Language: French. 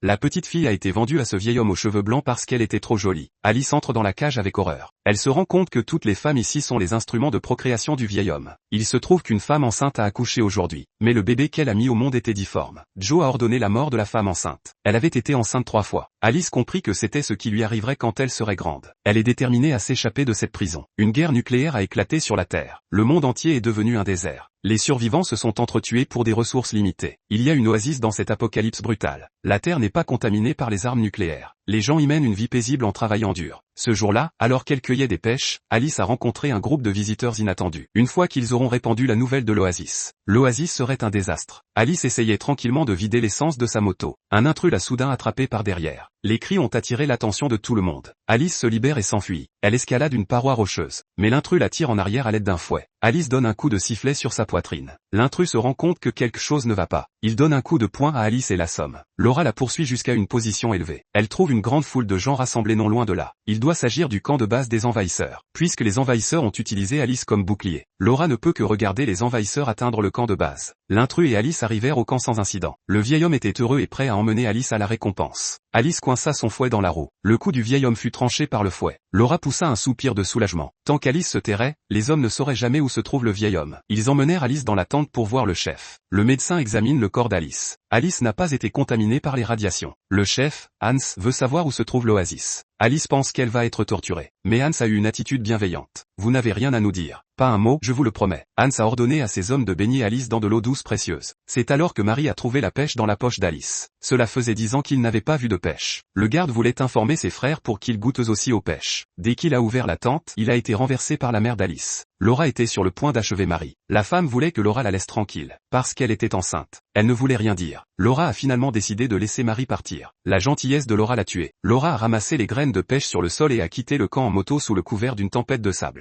La petite fille a été vendue à ce vieil homme aux cheveux blancs parce qu'elle était trop jolie. Alice entre dans la cage avec horreur. Elle se rend compte que toutes les femmes ici sont les instruments de procréation du vieil homme. Il se trouve qu'une femme enceinte a accouché aujourd'hui, mais le bébé qu'elle a mis au monde était difforme. Joe a ordonné la mort de la femme enceinte. Elle avait été enceinte 3 fois. Alice comprit que c'était ce qui lui arriverait quand elle serait grande. Elle est déterminée à s'échapper de cette prison. Une guerre nucléaire a éclaté sur la Terre. Le monde entier est devenu un désert. Les survivants se sont entretués pour des ressources limitées. Il y a une oasis dans cet apocalypse brutal. La Terre n'est pas contaminée par les armes nucléaires. Les gens y mènent une vie paisible en travaillant dur. Ce jour-là, alors qu'elle cueillait des pêches, Alice a rencontré un groupe de visiteurs inattendus. Une fois qu'ils auront répandu la nouvelle de l'oasis, l'oasis serait un désastre. Alice essayait tranquillement de vider l'essence de sa moto. Un intrus l'a soudain attrapée par derrière. Les cris ont attiré l'attention de tout le monde. Alice se libère et s'enfuit. Elle escalade une paroi rocheuse, mais l'intrus la tire en arrière à l'aide d'un fouet. Alice donne un coup de sifflet sur sa poitrine. L'intrus se rend compte que quelque chose ne va pas. Il donne un coup de poing à Alice et l'assomme. Laura la poursuit jusqu'à une position élevée. Elle trouve une grande foule de gens rassemblés non loin de là. Il doit s'agir du camp de base des envahisseurs. Puisque les envahisseurs ont utilisé Alice comme bouclier, Laura ne peut que regarder les envahisseurs atteindre le camp de base. L'intrus et Alice arrivèrent au camp sans incident. Le vieil homme était heureux et prêt à emmener Alice à la récompense. Alice coinça son fouet dans la roue. Le cou du vieil homme fut tranché par le fouet. Laura poussa un soupir de soulagement. Tant qu'Alice se tairait, les hommes ne sauraient jamais où se trouve le vieil homme. Ils emmenèrent Alice dans la tente pour voir le chef. Le médecin examine le corps d'Alice. Alice n'a pas été contaminée par les radiations. Le chef, Hans, veut savoir où se trouve l'oasis. Alice pense qu'elle va être torturée. Mais Hans a eu une attitude bienveillante. Vous n'avez rien à nous dire. Pas un mot, je vous le promets. Hans a ordonné à ses hommes de baigner Alice dans de l'eau douce précieuse. C'est alors que Marie a trouvé la pêche dans la poche d'Alice. Cela faisait 10 ans qu'il n'avait pas vu de pêche. Le garde voulait informer ses frères pour qu'ils goûtent eux aussi aux pêches. Dès qu'il a ouvert la tente, il a été renversé par la mère d'Alice. Laura était sur le point d'achever Marie. La femme voulait que Laura la laisse tranquille, parce qu'elle était enceinte. Elle ne voulait rien dire. Laura a finalement décidé de laisser Marie partir. La gentillesse de Laura l'a tuée. Laura a ramassé les graines de pêche sur le sol et a quitté le camp en moto sous le couvert d'une tempête de sable.